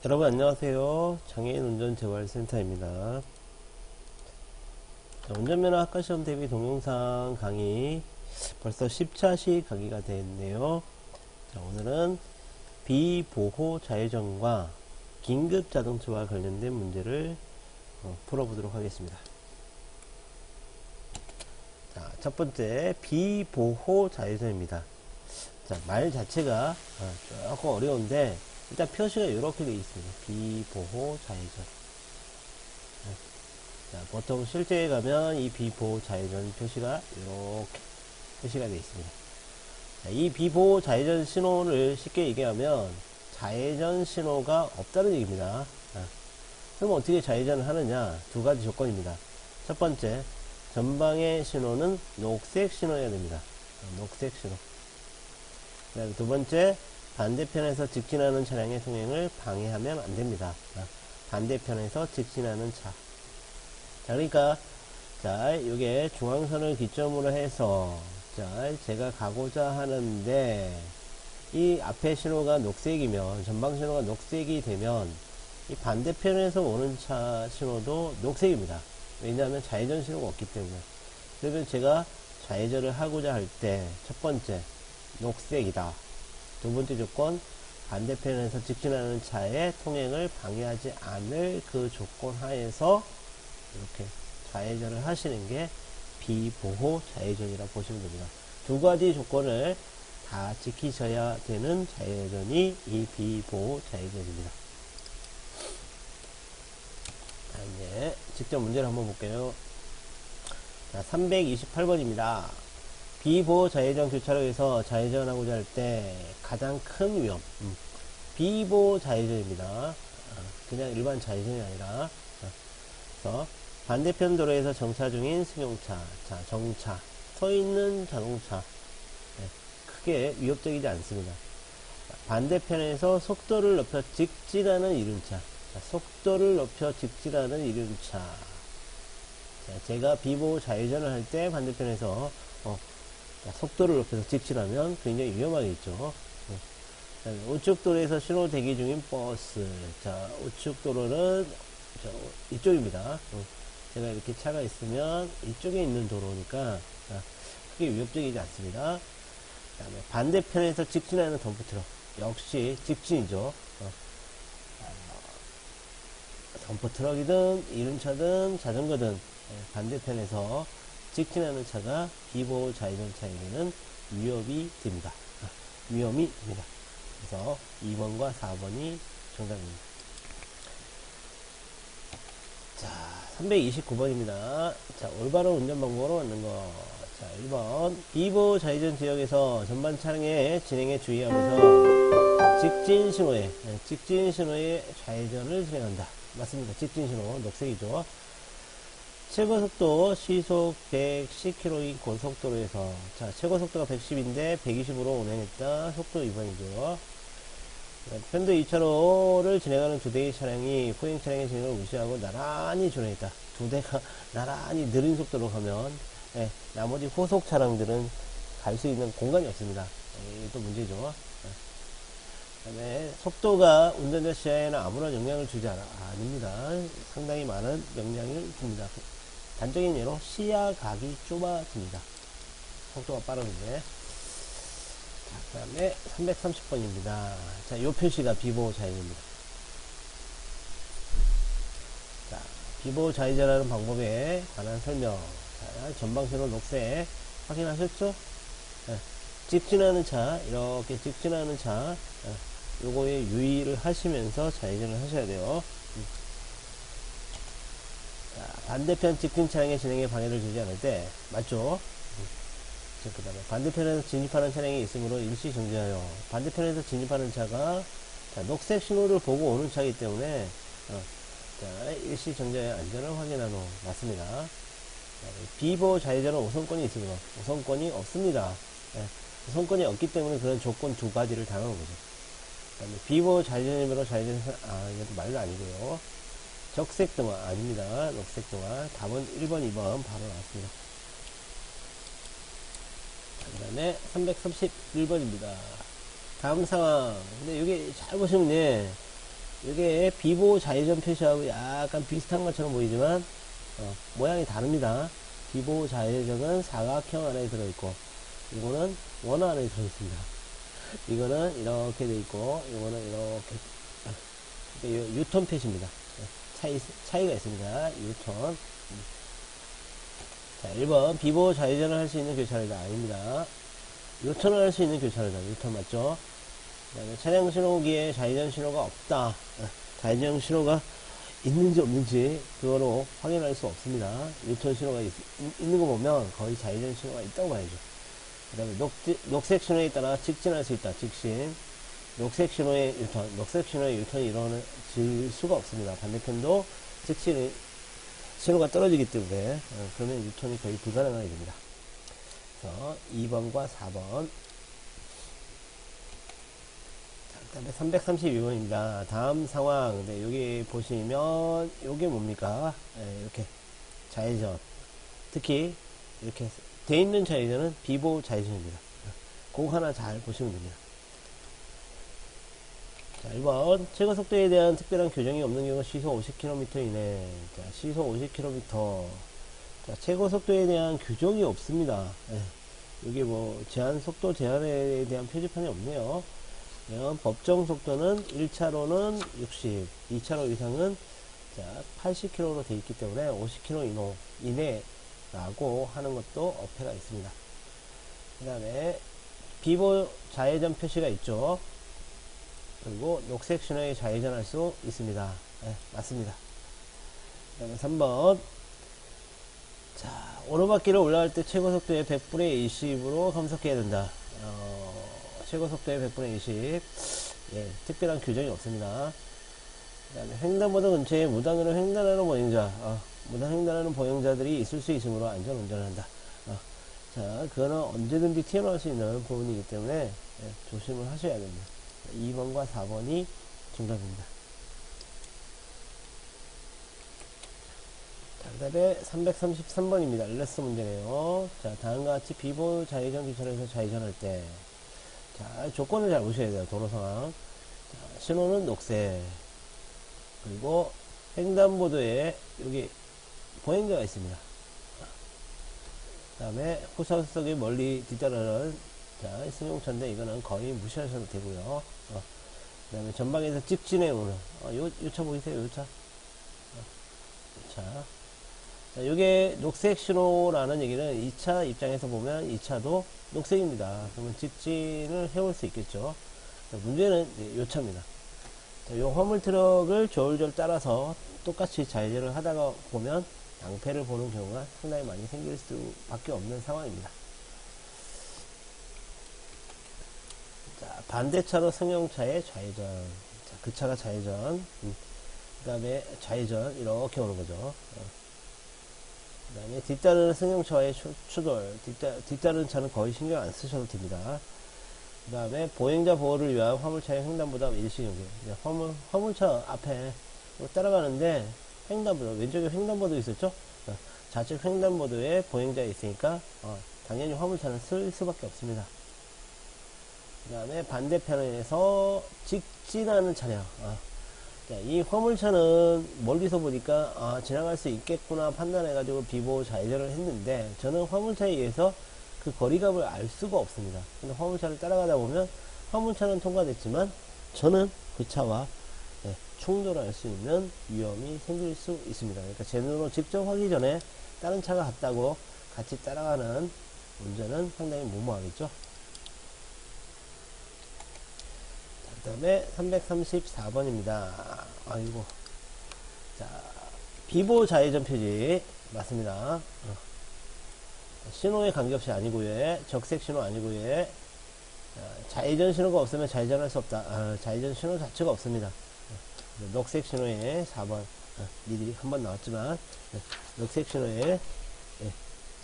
여러분 안녕하세요. 장애인 운전재활센터입니다. 운전면허 학과시험 대비 동영상 강의 벌써 10차시 강의가 되었네요. 오늘은 비보호 좌회전과 긴급 자동차와 관련된 문제를 풀어보도록 하겠습니다. 첫 번째 비보호 좌회전입니다. 말 자체가 조금 어려운데 일단 표시가 이렇게 되어 있습니다. 비보호 좌회전. 보통 실제에 가면 이 비보호 좌회전 표시가 이렇게 표시가 되어 있습니다. 이 비보호 좌회전 신호를 쉽게 얘기하면 좌회전 신호가 없다는 얘기입니다. 그럼 어떻게 좌회전을 하느냐? 두 가지 조건입니다. 첫 번째, 전방의 신호는 녹색 신호여야 됩니다. 녹색 신호. 두 번째, 반대편에서 직진하는 차량의 통행을 방해하면 안 됩니다. 반대편에서 직진하는 차. 그러니까, 요게 중앙선을 기점으로 해서, 제가 가고자 하는데, 이 앞에 신호가 녹색이면, 전방 신호가 녹색이 되면, 이 반대편에서 오는 차 신호도 녹색입니다. 왜냐하면 좌회전 신호가 없기 때문에. 그러면 제가 좌회전을 하고자 할 때, 첫 번째, 녹색이다. 두 번째 조건, 반대편에서 직진하는 차의 통행을 방해하지 않을 그 조건 하에서 이렇게 좌회전을 하시는 게 비보호 좌회전이라고 보시면 됩니다. 두 가지 조건을 다 지키셔야 되는 좌회전이 이 비보호 좌회전입니다. 이제 직접 문제를 한번 볼게요. 328번입니다. 비보호 좌회전 교차로에서 좌회전하고자 할 때 가장 큰 위험, 비보호 좌회전입니다. 그냥 일반 좌회전이 아니라, 그래서 반대편 도로에서 정차 중인 승용차, 정차, 서 있는 자동차, 크게 위협적이지 않습니다. 반대편에서 속도를 높여 직진하는 이륜차, 속도를 높여 직진하는 이륜차. 제가 비보호 좌회전을 할 때 반대편에서 속도를 높여서 직진하면 굉장히 위험하겠죠. 우측 도로에서 신호 대기 중인 버스. 우측 도로는 이쪽입니다. 제가 이렇게 차가 있으면 이쪽에 있는 도로니까 크게 위협적이지 않습니다. 그 다음에 반대편에서 직진하는 덤프트럭. 역시 직진이죠. 덤프트럭이든 이륜차든 자전거든 반대편에서 직진하는 차가 비보호 좌회전 차에게는 위협이 됩니다. 위험이 됩니다. 그래서 2번과 4번이 정답입니다. 329번입니다. 올바른 운전 방법으로 맞는 거. 1번. 비보호 좌회전 지역에서 전방 차량의 진행에 주의하면서 직진 신호에 좌회전을 진행한다. 맞습니다. 직진 신호, 녹색이죠. 최고 속도 시속 110km인 고속도로에서 최고 속도가 110인데 120으로 운행했다. 속도 위반이죠. 편도 2차로를 진행하는 두 대의 차량이 후행 차량의 진행을 무시하고 나란히 진행했다. 두 대가 나란히 느린 속도로 가면 나머지 후속 차량들은 갈 수 있는 공간이 없습니다. 또 문제죠. 그 다음에 속도가 운전자 시야에는 아무런 영향을 주지 아닙니다. 상당히 많은 영향을 줍니다. 단적인 예로 시야각이 좁아집니다. 속도가 빠르는데. 그 다음에 330번입니다. 요 표시가 비보호 좌회전입니다. 비보호 좌회전하는 방법에 관한 설명. 전방신호 녹색 확인하셨죠? 직진하는 차, 이렇게 직진하는 차, 요거에 유의를 하시면서 좌회전을 하셔야 돼요. 반대편 직진 차량의 진행에 방해를 주지 않을 때 맞죠? 그 다음에 반대편에서 진입하는 차량이 있으므로 일시 정지하여. 반대편에서 진입하는 차가 녹색 신호를 보고 오는 차이기 때문에 일시 정지하여 안전을 확인한 후 맞습니다. 비보호 좌회전은 우선권이 있으므로 우선권이 없습니다. 우선권이 없기 때문에 그런 조건 두 가지를 당하는 거죠. 그 다음에 비보호 좌회전이므로 좌회전 이것도 말도 아니고요. 적색 등화 아닙니다. 녹색 등화. 답은 1번, 2번 바로 나왔습니다. 그 다음에 331번입니다. 다음 상황. 근데 여기 잘 보시면 이게 비보 좌회전 표시하고 약간 비슷한 것처럼 보이지만 모양이 다릅니다. 비보 좌회전은 사각형 안에 들어있고 이거는 원 안에 들어있습니다. 이거는 이렇게 돼 있고 이거는 이렇게 유턴 표시입니다. 차이가 있습니다. 유턴. 자, 1번 비보 좌회전을 할 수 있는 교차로이다. 아닙니다. 유턴을 할 수 있는 교차로이다. 유턴 맞죠? 그 다음에 차량 신호기에 좌회전 신호가 없다. 좌회전 신호가 있는지 없는지 그거로 확인할 수 없습니다. 유턴 신호가 있는 거 보면 거의 좌회전 신호가 있다고 봐야죠. 그 다음에 녹색 신호에 따라 직진할 수 있다. 직진. 녹색 신호의 유턴. 녹색 신호의 유턴이 이루어질 수가 없습니다. 반대편도 직진 신호가 떨어지기 때문에 그러면 유턴이 거의 불가능하게 됩니다. 그래서 2번과 4번. 그 다음에 332번입니다. 다음 상황. 근데 여기 보시면, 요게 뭡니까? 이렇게 좌회전. 특히, 이렇게 돼 있는 좌회전은 비보 좌회전입니다. 그거 하나 잘 보시면 됩니다. 자, 1번. 최고 속도에 대한 특별한 규정이 없는 경우 시속 50km 이내. 자, 시속 50km. 자, 최고 속도에 대한 규정이 없습니다. 여기 뭐, 속도 제한에 대한 표지판이 없네요. 법정 속도는 1차로는 60, 2차로 이상은 80km로 되어 있기 때문에 50km 이내라고 하는 것도 어폐가 있습니다. 그 다음에 비보 좌회전 표시가 있죠. 그리고 녹색 신호에 좌회전할 수 있습니다. 맞습니다. 그 다음에 3번. 자, 오르막길을 올라갈 때 최고 속도의 100분의 20으로 감속해야 된다. 최고 속도의 100분의 20. 특별한 규정이 없습니다. 그 다음에 횡단보도 근처에 무단으로 횡단하는 보행자, 무단 횡단하는 보행자들이 있을 수 있으므로 안전 운전을 한다. 자, 그거는 언제든지 튀어나올 수 있는 부분이기 때문에 조심을 하셔야 됩니다. 2번과 4번이 정답입니다. 그 다음에 333번입니다. 일레스 문제네요. 자, 다음과 같이 비보 좌회전 교차로에서 좌회전할 때, 자, 조건을 잘 보셔야 돼요. 도로 상황. 자, 신호는 녹색. 그리고 횡단보도에 여기 보행자가 있습니다. 그 다음에 후차석이 멀리 뒤따르는 승용차인데 이거는 거의 무시하셔도 되고요. 그 다음에 전방에서 직진해 오는 요 차 보이세요? 요 차. 자, 요게 녹색 신호라는 얘기는 2차 입장에서 보면 2차도 녹색입니다. 그러면 직진을 해올 수 있겠죠. 자, 문제는 요 차입니다. 자, 요 화물 트럭을 졸졸 따라서 똑같이 좌회전을 하다가 보면 낭패를 보는 경우가 상당히 많이 생길 수밖에 없는 상황입니다. 자, 반대차로 승용차의 좌회전. 자, 그 차가 좌회전. 그 다음에 좌회전 이렇게 오는 거죠. 그 다음에 뒤따르는 승용차와의 추돌. 뒤따르는 차는 거의 신경 안 쓰셔도 됩니다. 그 다음에 보행자 보호를 위한 화물차의 횡단보도 일시정지. 화물차 앞에 따라가는데 횡단보도, 왼쪽에 횡단보도 있었죠? 좌측 횡단보도에 보행자 있으니까 당연히 화물차는 쓸 수밖에 없습니다. 그 다음에 반대편에서 직진하는 차량. 자, 이 화물차는 멀리서 보니까 지나갈 수 있겠구나 판단해가지고 비보 좌회전을 했는데 저는 화물차에 의해서 그 거리감을 알 수가 없습니다. 근데 화물차를 따라가다 보면 화물차는 통과됐지만 저는 그 차와 충돌할 수 있는 위험이 생길 수 있습니다. 그러니까 제 눈으로 직접 하기 전에 다른 차가 갔다고 같이 따라가는 운전은 상당히 무모하겠죠. 그 다음에 334번입니다. 아이고. 자, 비보 좌회전 표지. 맞습니다. 신호의 간격시 아니고요. 적색 신호 아니고요. 좌회전 신호가 없으면 좌회전할 수 없다. 좌회전 신호 자체가 없습니다. 녹색 신호에 4번. 미리 한번 나왔지만, 녹색 신호에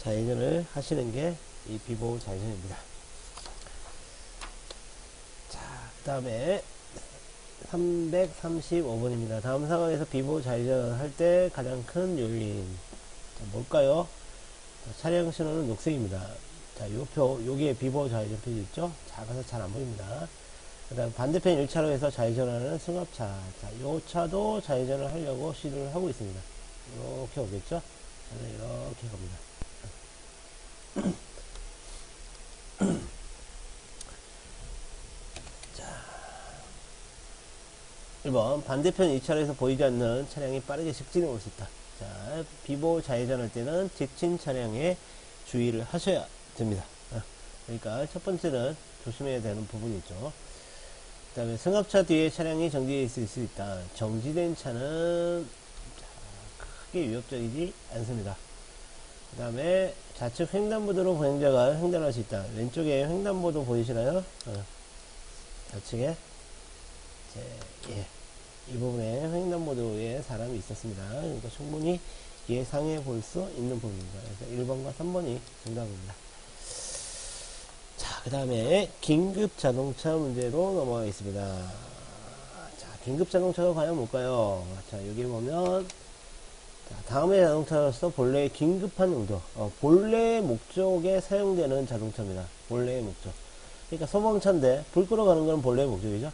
좌회전을 하시는 게 이 비보 좌회전입니다. 그 다음에 335번입니다. 다음 상황에서 비보 좌회전 할 때 가장 큰 요인. 자, 뭘까요? 자, 차량 신호는 녹색입니다. 자, 요 표, 여기에 비보 좌회전 표시 있죠? 작아서 잘 안 보입니다. 그 다음 반대편 1차로에서 좌회전하는 승합차. 자, 요 차도 좌회전을 하려고 시도를 하고 있습니다. 이렇게 오겠죠? 저는 이렇게 갑니다. 자, 1번 반대편 2차로에서 보이지 않는 차량이 빠르게 직진해 올 수 있다. 자, 비보 좌회전할 때는 직진 차량에 주의를 하셔야 됩니다. 그러니까 첫 번째는 조심해야 되는 부분이 있죠. 그 다음에 승합차 뒤에 차량이 정지되어 있을 수 있다. 정지된 차는 크게 위협적이지 않습니다. 그 다음에 좌측 횡단보도로 보행자가 횡단할 수 있다. 왼쪽에 횡단보도 보이시나요? 좌측에 예. 이 부분에 횡단보도에 사람이 있었습니다. 그러니까 충분히 예상해 볼 수 있는 부분입니다. 그래서 1번과 3번이 정답입니다. 자, 그 다음에 긴급 자동차 문제로 넘어가겠습니다. 자, 긴급 자동차가 과연 뭘까요? 자, 여기 보면 자, 다음의 자동차로서 본래의 긴급한 용도, 본래의 목적에 사용되는 자동차입니다. 본래의 목적. 그러니까 소방차인데 불 끄러 가는 건 본래의 목적이죠.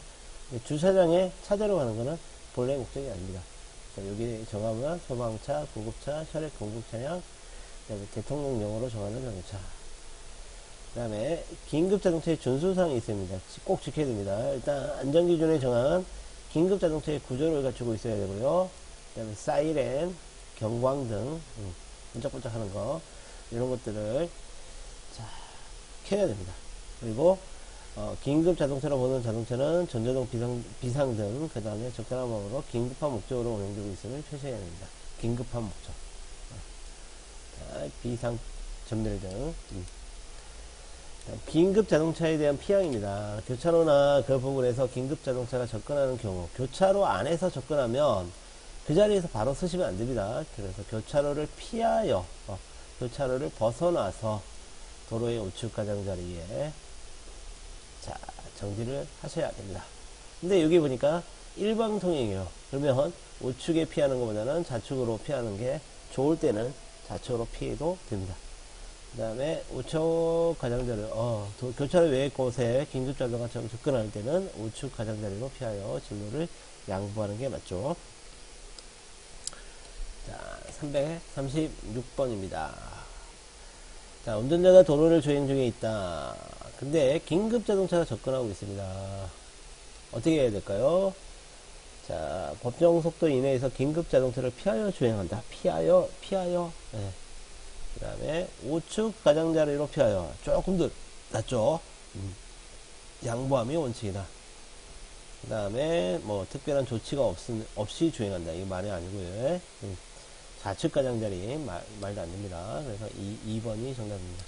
주차장에 차대로 가는 거는 본래의 목적이 아닙니다. 자, 여기 정하면 소방차, 구급차, 혈액 공급차량, 그다음에 대통령령으로 정하는 자동차. 그 다음에 긴급자동차의 준수사항이 있습니다. 꼭 지켜야 됩니다. 일단 안전기준에 정한 긴급자동차의 구조를 갖추고 있어야 되고요. 그 다음에 사이렌, 경광등, 번쩍번쩍 하는 거, 이런 것들을 자 켜야 됩니다. 그리고 긴급자동차로 보는 자동차는 전조등, 비상등, 그 다음에 적절한 방법으로 긴급한 목적으로 운행되고 있음을 표시해야 됩니다. 긴급한 목적. 자, 비상 전멸등. 긴급 자동차에 대한 피항입니다. 교차로나 그 부분에서 긴급 자동차가 접근하는 경우, 교차로 안에서 접근하면 그 자리에서 바로 서시면 안 됩니다. 그래서 교차로를 피하여, 교차로를 벗어나서 도로의 우측 가장자리에 자, 정지를 하셔야 됩니다. 근데 여기 보니까 일방통행이에요. 그러면 우측에 피하는 것보다는 좌측으로 피하는 게 좋을 때는 좌측으로 피해도 됩니다. 그 다음에 우측 가장자리, 교차로 외의 곳에 긴급자동차처럼 접근할 때는 우측 가장자리로 피하여 진로를 양보하는 게 맞죠. 자, 336번입니다. 자, 운전자가 도로를 주행 중에 있다. 근데 긴급자동차가 접근하고 있습니다. 어떻게 해야 될까요? 자, 법정 속도 이내에서 긴급자동차를 피하여 주행한다. 피하여. 네. 그 다음에 우측 가장자리로 피하여 조금 더 낫죠. 양보함이 원칙이다. 그 다음에 뭐 특별한 조치가 없이 주행한다. 이거 말이 아니고요. 좌측 가장자리 말도 안 됩니다. 그래서 2번이 정답입니다.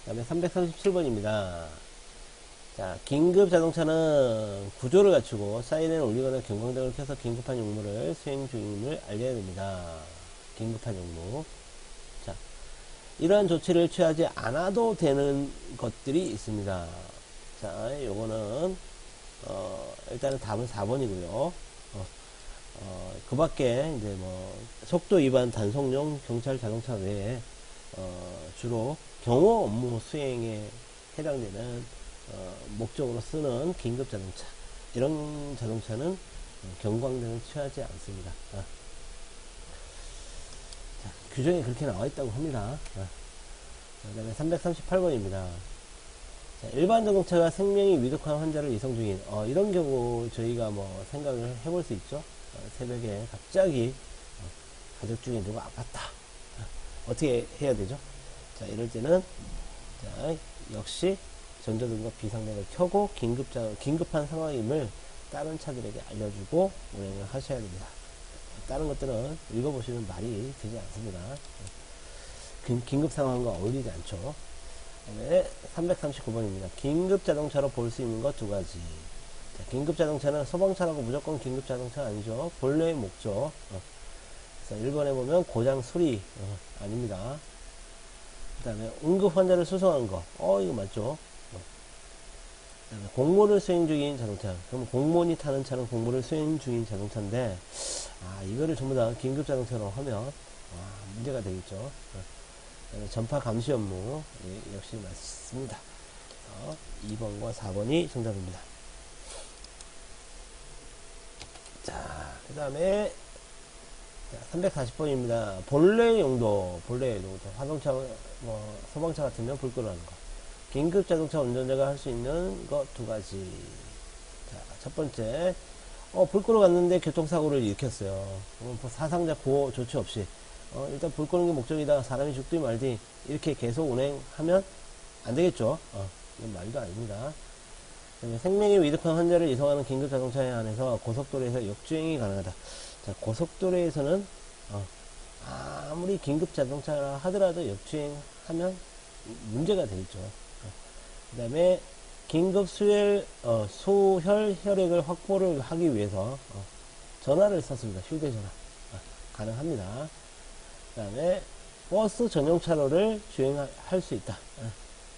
그 다음에 337번입니다. 자, 긴급 자동차는 구조를 갖추고 사이렌을 올리거나 경광등을 켜서 긴급한 용무를 수행 중임을 알려야 됩니다. 긴급한 용무. 자, 이러한 조치를 취하지 않아도 되는 것들이 있습니다. 자, 요거는 일단은 답은 4번이고요. 그 밖에 이제 뭐 속도 위반 단속용 경찰 자동차 외에 주로 경호 업무 수행에 해당되는 목적으로 쓰는 긴급 자동차, 이런 자동차는 경광등을 취하지 않습니다. 자, 규정에 그렇게 나와 있다고 합니다. 그 다음에 338번입니다. 자, 일반 자동차가 생명이 위독한 환자를 이송 중인, 이런 경우 저희가 뭐 생각을 해볼 수 있죠. 새벽에 갑자기 가족 중에 누가 아팠다. 어떻게 해야 되죠? 자, 이럴 때는 자, 역시 전조등과 비상등을 켜고 긴급한 상황임을 다른 차들에게 알려주고 운행을 하셔야 됩니다. 다른 것들은 읽어보시면 말이 되지 않습니다. 긴급 상황과 어울리지 않죠. 네, 339번입니다. 긴급 자동차로 볼 수 있는 것 두 가지. 자, 긴급 자동차는 소방차라고 무조건 긴급 자동차 아니죠. 본래의 목적. 그래서 1번에 보면 고장 수리 아닙니다. 그 다음에 응급 환자를 수송한 거. 이거 맞죠? 그 다음에 공무를 수행 중인 자동차. 그럼 공무원이 타는 차는 공무를 수행 중인 자동차인데, 이거를 전부 다 긴급 자동차로 하면 문제가 되겠죠. 그 다음에 전파 감시 업무. 역시 맞습니다. 2번과 4번이 정답입니다. 그 다음에 340번입니다. 본래 용도, 화동차, 소방차 같으면 불 끄라는 거. 긴급 자동차 운전자가 할 수 있는 거 두 가지. 자, 첫 번째, 불 끄러 갔는데 교통사고를 일으켰어요. 사상자 보호 조치 없이. 일단 불 끄는 게 목적이다. 사람이 죽든 말든 이렇게 계속 운행하면 안 되겠죠. 이건 말도 아닙니다. 생명이 위급한 환자를 이송하는 긴급 자동차에 한해서 고속도로에서 역주행이 가능하다. 자, 고속도로에서는 아무리 긴급 자동차라 하더라도 역주행하면 문제가 되겠죠. 그 다음에 긴급 수혈 혈액을 확보를 하기 위해서 전화를 썼습니다. 휴대전화. 가능합니다. 그 다음에 버스 전용 차로를 주행할 수 있다.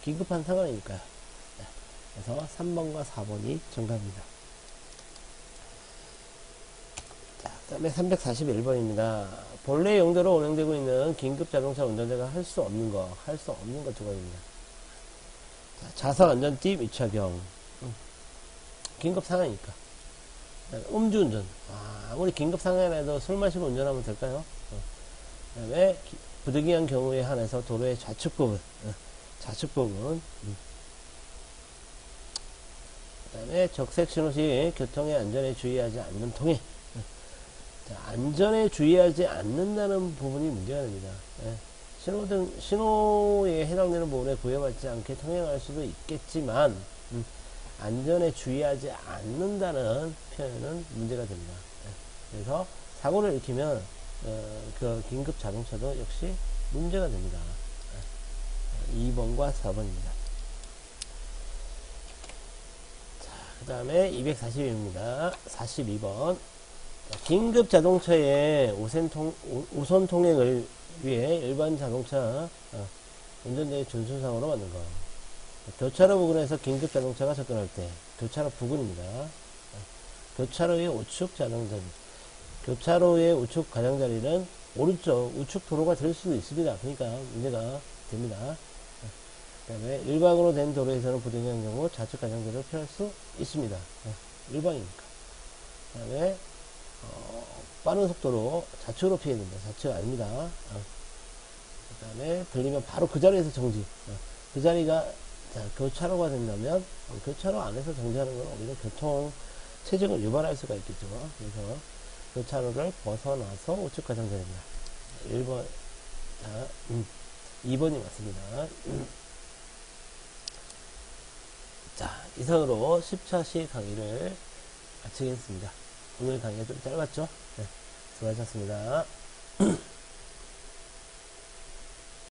긴급한 상황이니까요. 그래서 3번과 4번이 정답입니다. 자, 그 다음에 341번입니다. 본래 용도로 운행되고 있는 긴급 자동차 운전자가 할 수 없는 거 두 가지입니다. 자석 안전띠 미착용. 긴급 상황이니까. 음주운전. 아무리 긴급 상황이라도 술 마시고 운전하면 될까요? 그 다음에 부득이한 경우에 한해서 도로의 좌측 부분. 그 다음에 적색 신호 시 교통의 안전에 주의하지 않는 통행. 자, 안전에 주의하지 않는다는 부분이 문제가 됩니다. 신호에 해당되는 부분에 구애받지 않게 통행할 수도 있겠지만, 안전에 주의하지 않는다는 표현은 문제가 됩니다. 그래서 사고를 일으키면, 그 긴급 자동차도 역시 문제가 됩니다. 2번과 4번입니다. 그 다음에 240입니다. 42번. 긴급 자동차의 우선 통행을 위해 일반 자동차 운전자의 준수사항으로 만든 거. 교차로 부근에서 긴급 자동차가 접근할 때, 교차로 부근입니다. 교차로의 우측 가장자리. 교차로의 우측 가장자리는 오른쪽 우측 도로가 될 수도 있습니다. 그러니까 문제가 됩니다. 그 다음에 일방으로 된 도로에서는 부득이한 경우 좌측 가장자리를 피할 수 있습니다. 일방이니까. 그 다음에 빠른 속도로 좌측으로 피해야 됩니다. 좌측 아닙니다. 그 다음에 들리면 바로 그 자리에서 정지. 그 자리가 교차로가 된다면 교차로 안에서 정지하는 건 오히려 교통 체증을 유발할 수가 있겠죠. 그래서 교차로를 벗어나서 우측 가장자리입니다. 1번, 2번이 맞습니다. 자, 이상으로 10차시 강의를 마치겠습니다. 오늘 강의가 좀 짧았죠? 네, 수고하셨습니다.